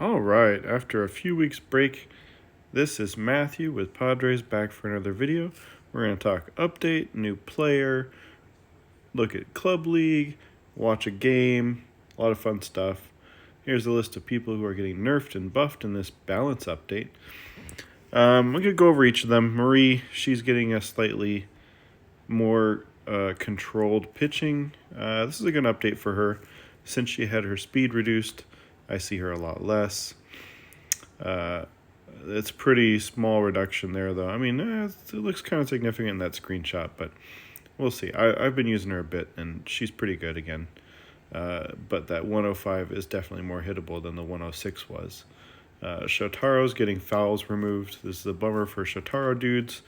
All right, after a few weeks break, this is Matthew with Padres back for another video. We're going to talk update, new player, look at Club League, watch a game, a lot of fun stuff. Here's a list of people who are getting nerfed and buffed in this balance update. I'm going to go over each of them. Marie, she's getting a slightly more controlled pitching. This is a good update for her. Since she had her speed reduced, I see her a lot less. It's pretty small reduction there, though. I mean, it looks kind of significant in that screenshot, but we'll see. I've been using her a bit, and she's pretty good again. But that 105 is definitely more hittable than the 106 was. Shotaro's getting fouls removed. This is a bummer for Shotaro dudes.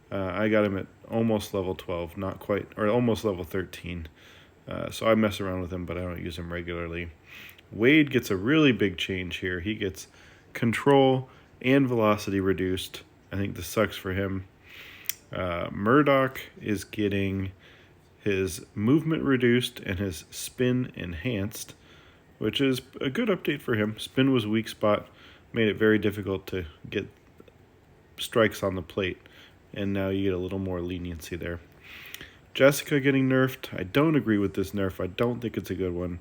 I got him at almost level 12, not quite, or almost level 13. So I mess around with him, but I don't use him regularly. Wade gets a really big change here. He gets control and velocity reduced. I think this sucks for him. Murdock is getting his movement reduced and his spin enhanced, which is a good update for him. Spin was a weak spot, made it very difficult to get strikes on the plate, and now you get a little more leniency there. Jessica getting nerfed. I don't agree with this nerf. I don't think it's a good one.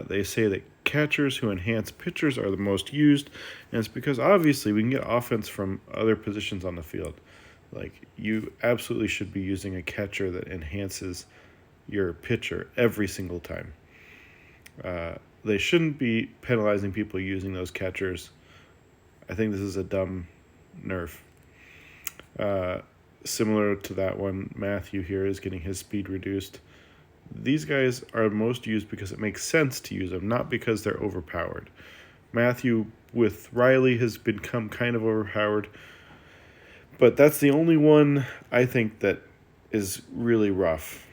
They say that catchers who enhance pitchers are the most used, and it's because obviously we can get offense from other positions on the field. Like, you absolutely should be using a catcher that enhances your pitcher every single time. They shouldn't be penalizing people using those catchers. I think this is a dumb nerf. Similar to that one, Matthew here is getting his speed reduced. These guys are most used because it makes sense to use them, not because they're overpowered. Matthew with Riley has become kind of overpowered, but that's the only one I think that is really rough.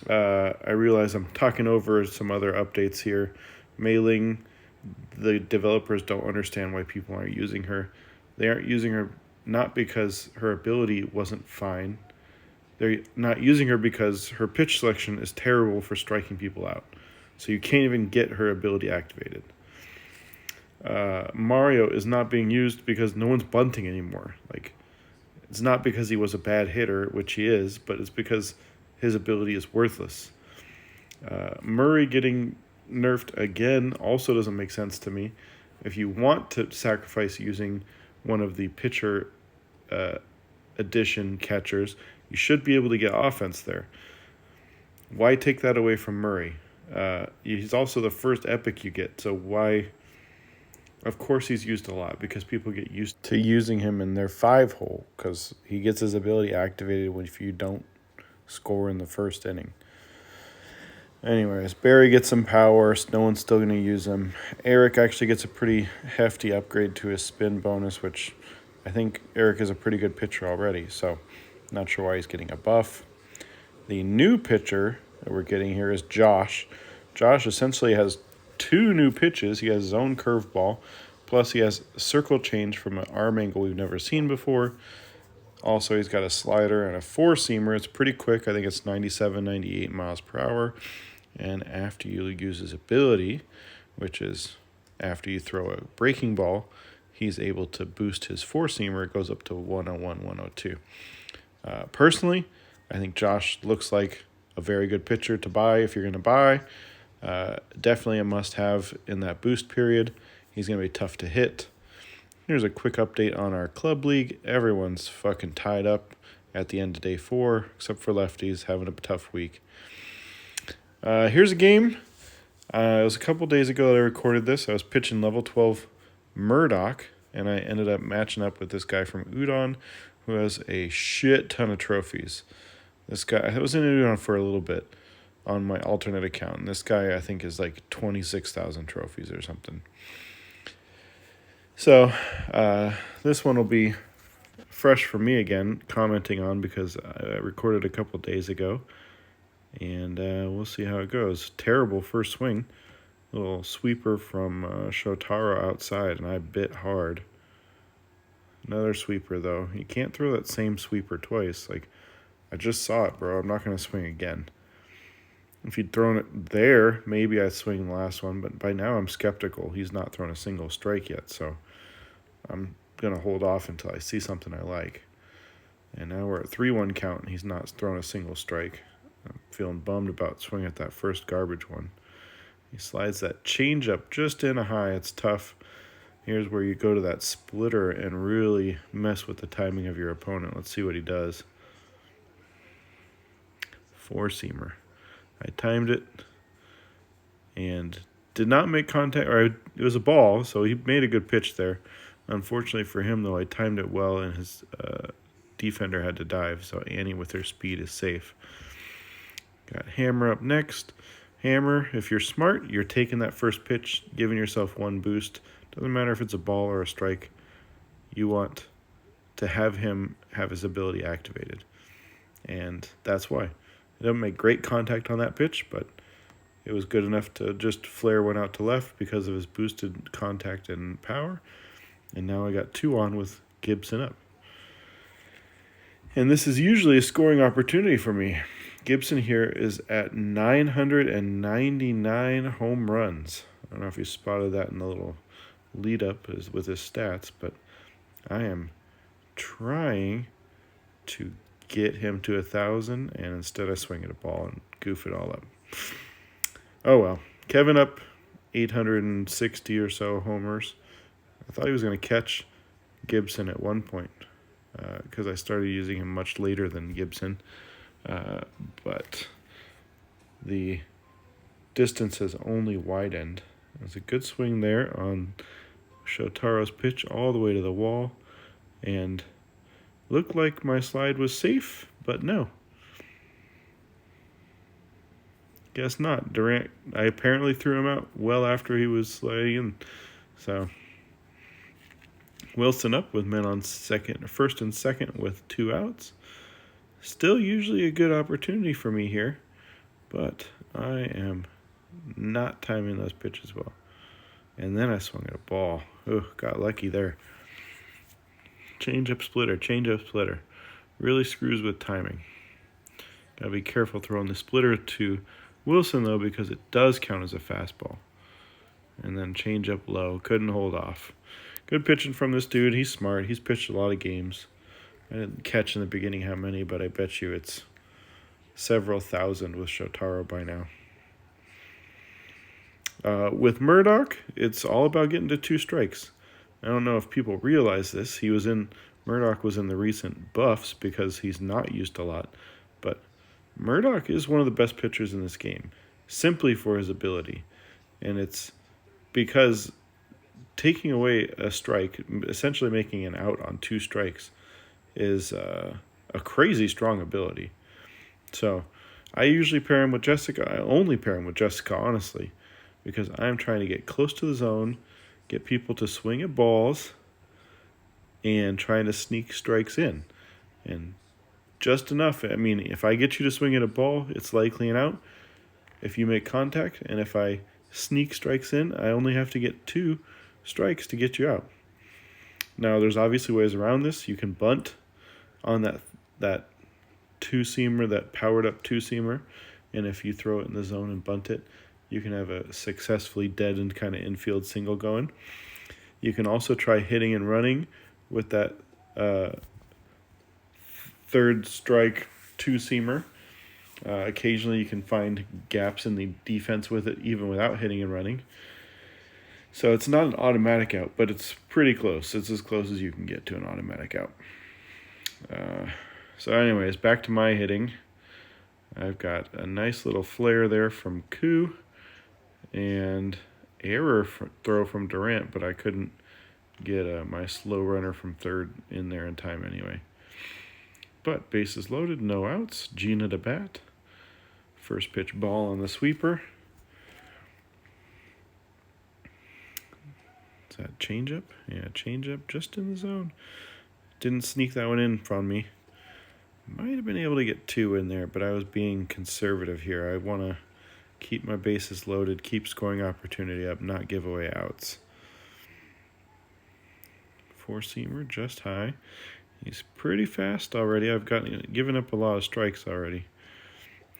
I realize I'm talking over some other updates here. Mailing, the developers don't understand why people aren't using her. They aren't using her not because her ability wasn't fine. They're not using her because her pitch selection is terrible for striking people out. So you can't even get her ability activated. Mario is not being used because no one's bunting anymore. Like, it's not because he was a bad hitter, which he is, but it's because his ability is worthless. Murray getting nerfed again also doesn't make sense to me. If you want to sacrifice using one of the pitcher edition catchers, you should be able to get offense there. Why take that away from Murray? He's also the first epic you get, so why? Of course he's used a lot because people get used to using him in their 5-hole because he gets his ability activated if you don't score in the first inning. Anyways, Barry gets some power. No one's still going to use him. Eric actually gets a pretty hefty upgrade to his spin bonus, which I think Eric is a pretty good pitcher already, so not sure why he's getting a buff. The new pitcher that we're getting here is Josh. Josh essentially has 2 new pitches. He has his own curveball, plus he has circle change from an arm angle we've never seen before. Also, he's got a slider and a 4-seamer. It's pretty quick. I think it's 97, 98 miles per hour. And after you use his ability, which is after you throw a breaking ball, he's able to boost his 4-seamer. It goes up to 101, 102. Personally, I think Josh looks like a very good pitcher to buy if you're going to buy. Definitely a must-have in that boost period. He's going to be tough to hit. Here's a quick update on our club league. Everyone's fucking tied up at the end of day 4, except for lefties having a tough week. Here's a game. It was a couple days ago that I recorded this. I was pitching level 12 Murdock, and I ended up matching up with this guy from Udon who has a shit ton of trophies. This guy, I was in Udon for a little bit on my alternate account, and this guy I think is like 26,000 trophies or something. So this one will be fresh for me again, commenting on because I recorded a couple days ago, and we'll see how it goes. Terrible first swing. Little sweeper from Shotaro outside, and I bit hard. Another sweeper, though. You can't throw that same sweeper twice. Like, I just saw it, bro. I'm not going to swing again. If he'd thrown it there, maybe I'd swing the last one, but by now I'm skeptical. He's not thrown a single strike yet, so I'm going to hold off until I see something I like. And now we're at 3-1 count, and he's not thrown a single strike. I'm feeling bummed about swinging at that first garbage one. He slides that changeup just in a high. It's tough. Here's where you go to that splitter and really mess with the timing of your opponent. Let's see what he does. 4-seamer. I timed it and did not make contact, or it was a ball, so he made a good pitch there. Unfortunately for him, though, I timed it well, and his defender had to dive, so Annie with her speed is safe. Got Hammer up next. Hammer, if you're smart, you're taking that first pitch, giving yourself one boost. Doesn't matter if it's a ball or a strike. You want to have him have his ability activated. And that's why. It didn't make great contact on that pitch, but it was good enough to just flare one out to left because of his boosted contact and power. And now I got 2 on with Gibson up. And this is usually a scoring opportunity for me. Gibson here is at 999 home runs. I don't know if you spotted that in the little lead up with his stats, but I am trying to get him to 1,000, and instead I swing at a ball and goof it all up. Oh well. Kevin up 860 or so homers. I thought he was going to catch Gibson at one point because I started using him much later than Gibson. But the distance has only widened. There's a good swing there on Shotaro's pitch all the way to the wall, and looked like my slide was safe, but no. Guess not. Durant, I apparently threw him out well after he was sliding in. So Wilson up with men on first and second with 2 outs. Still usually a good opportunity for me here, but I am not timing those pitches well. And then I swung at a ball. Got lucky there. Change-up splitter. Really screws with timing. Gotta be careful throwing the splitter to Wilson, though, because it does count as a fastball. And then change up low. Couldn't hold off. Good pitching from this dude. He's smart. He's pitched a lot of games. I didn't catch in the beginning how many, but I bet you it's several thousand with Shotaro by now. With Murdock, it's all about getting to 2 strikes. I don't know if people realize this. Murdock was in the recent buffs because he's not used a lot. But Murdock is one of the best pitchers in this game, simply for his ability. And it's because taking away a strike, essentially making an out on 2 strikes, is a crazy strong ability. So I usually pair him with Jessica. I only pair him with Jessica, honestly, because I'm trying to get close to the zone, get people to swing at balls, and trying to sneak strikes in. And just enough. I mean, if I get you to swing at a ball, it's likely an out if you make contact. And if I sneak strikes in, I only have to get 2 strikes to get you out. Now, there's obviously ways around this. You can bunt on that 2-seamer, that powered-up 2-seamer. And if you throw it in the zone and bunt it, you can have a successfully deadened kind of infield single going. You can also try hitting and running with that 3rd strike 2-seamer. Occasionally you can find gaps in the defense with it, even without hitting and running. So it's not an automatic out, but it's pretty close. It's as close as you can get to an automatic out. So anyways, back to my hitting. I've got a nice little flare there from Koo and error throw from Durant, but I couldn't get my slow runner from third in there in time anyway. But bases loaded, no outs. Gina to bat. First pitch ball on the sweeper. Is that changeup? Yeah, changeup just in the zone. Didn't sneak that one in from me. Might have been able to get 2 in there, but I was being conservative here. I want to keep my bases loaded, keep scoring opportunity up, not give away outs. 4-seamer, just high. He's pretty fast already. I've given up a lot of strikes already.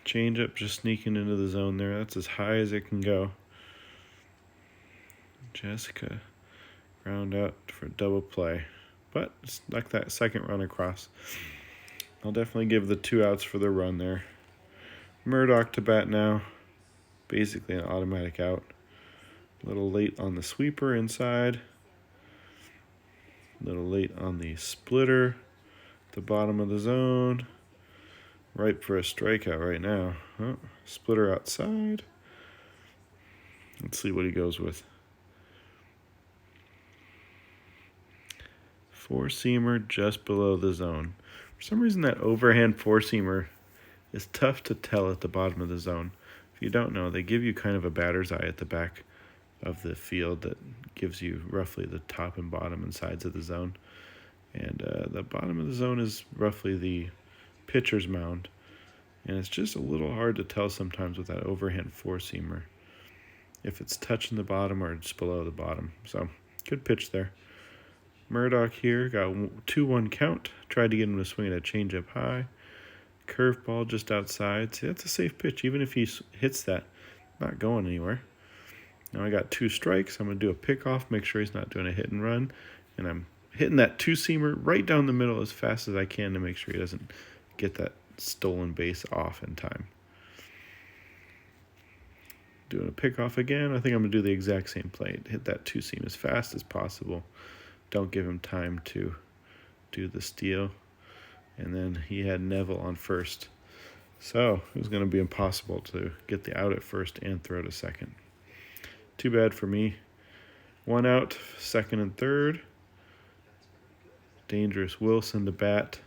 Change up just sneaking into the zone there. That's as high as it can go. Jessica ground out for a double play. But it's like that second run across. I'll definitely give the 2 outs for the run there. Murdock to bat now. Basically an automatic out. A little late on the sweeper inside. A little late on the splitter. The bottom of the zone. Ripe for a strikeout right now. Oh, splitter outside. Let's see what he goes with. 4-seamer just below the zone. For some reason, that overhand 4-seamer is tough to tell at the bottom of the zone. If you don't know, they give you kind of a batter's eye at the back of the field that gives you roughly the top and bottom and sides of the zone. And the bottom of the zone is roughly the pitcher's mound. And it's just a little hard to tell sometimes with that overhand 4-seamer if it's touching the bottom or it's below the bottom. So, good pitch there. Murdock here got 2-1 count. Tried to get him to swing at a changeup high. Curveball just outside. See, that's a safe pitch. Even if he hits that, not going anywhere. Now I got 2 strikes. I'm going to do a pickoff, make sure he's not doing a hit and run. And I'm hitting that 2-seamer right down the middle as fast as I can to make sure he doesn't get that stolen base off in time. Doing a pickoff again. I think I'm going to do the exact same play. Hit that 2-seam as fast as possible. Don't give him time to do the steal. And then he had Neville on first. So it was going to be impossible to get the out at first and throw to second. Too bad for me. 1 out, second and third. Dangerous Wilson to bat.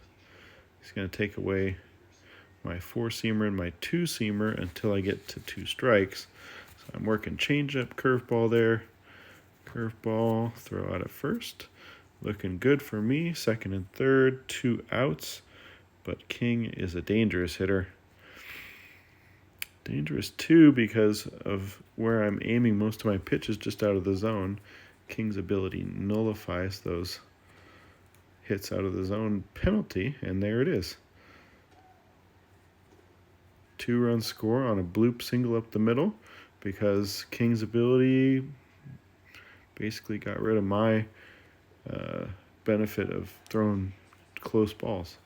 He's going to take away my 4-seamer and my 2-seamer until I get to 2 strikes. So I'm working changeup, curveball there. Curveball, throw out at first. Looking good for me. Second and third, 2 outs. But King is a dangerous hitter. Dangerous too because of where I'm aiming most of my pitches just out of the zone. King's ability nullifies those hits out of the zone penalty, and there it is. 2-run score on a bloop single up the middle because King's ability basically got rid of my benefit of throwing close balls.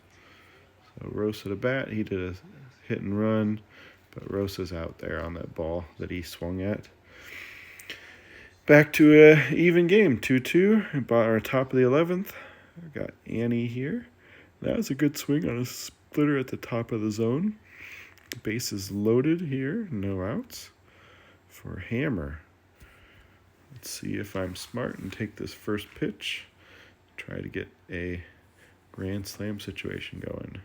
So Rosa to bat, he did a hit and run, but Rosa's out there on that ball that he swung at. Back to a even game, 2-2, about our top of the 11th. I got Annie here. That was a good swing on a splitter at the top of the zone. Bases loaded here, no outs for Hammer. Let's see if I'm smart and take this first pitch. Try to get a grand slam situation going.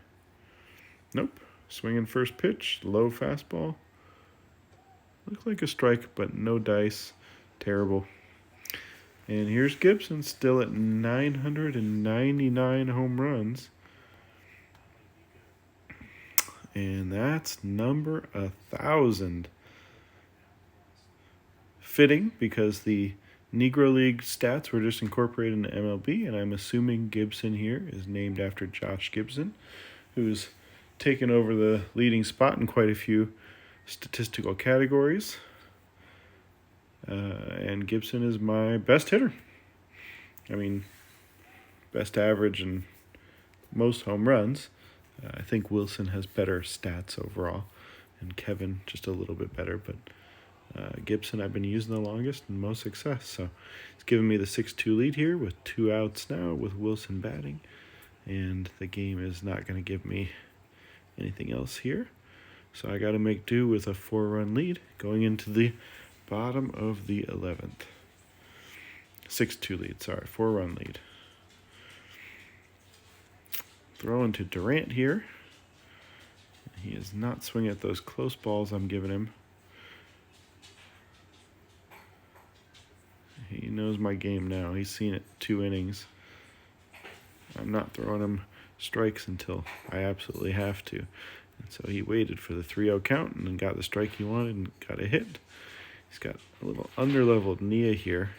Nope. Swinging first pitch, low fastball. Looks like a strike, but no dice. Terrible. And here's Gibson, still at 999 home runs. And that's number 1,000. Fitting, because the Negro League stats were just incorporated into MLB, and I'm assuming Gibson here is named after Josh Gibson, who's taken over the leading spot in quite a few statistical categories. And Gibson is my best hitter. I mean, best average and most home runs. I think Wilson has better stats overall, and Kevin just a little bit better, but Gibson I've been using the longest and most success. So it's giving me the 6-2 lead here with 2 outs now with Wilson batting, and the game is not going to give me anything else here. So I got to make do with a 4-run lead going into the bottom of the 11th. 6-2 lead, 4-run lead. Throwing to Durant here. He is not swinging at those close balls I'm giving him. He knows my game now. He's seen it 2 innings. I'm not throwing him strikes until I absolutely have to. And so he waited for the 3-0 count and then got the strike he wanted and got a hit. He's got a little under-leveled knee here.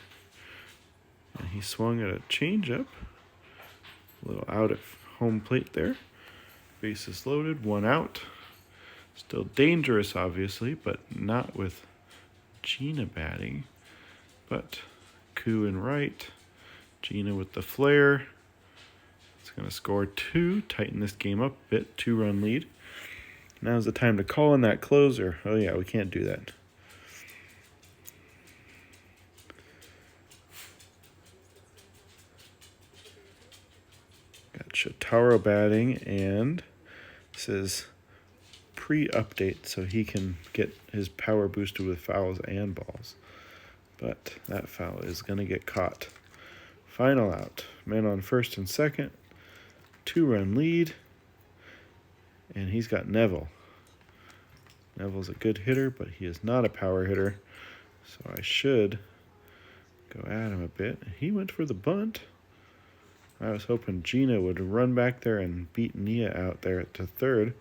And he swung at a changeup. A little out at home plate there. Bases loaded, 1 out. Still dangerous, obviously, but not with Gina batting. But Koo and right. Gina with the flare. It's going to score 2, tighten this game up a bit, 2-run lead. Now's the time to call in that closer. Oh yeah, we can't do that. Got Shotaro batting, and this is pre-update, so he can get his power boosted with fouls and balls. But that foul is going to get caught. Final out. Man on first and second. 2-run lead. And he's got Neville. Neville's a good hitter, but he is not a power hitter. So I should go at him a bit. He went for the bunt. I was hoping Gina would run back there and beat Nia out there to third.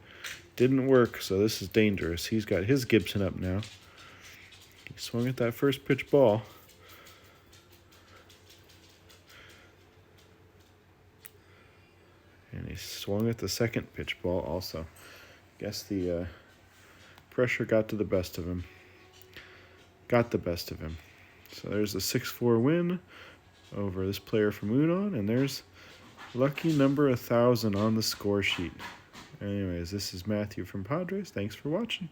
Didn't work, so this is dangerous. He's got his Gibson up now. He swung at that first pitch ball. And he swung at the second pitch ball also. Guess the pressure got to the best of him. Got the best of him. So there's a 6-4 win over this player from Udon, and there's lucky number 1,000 on the score sheet. Anyways, this is Matthew from Padres. Thanks for watching.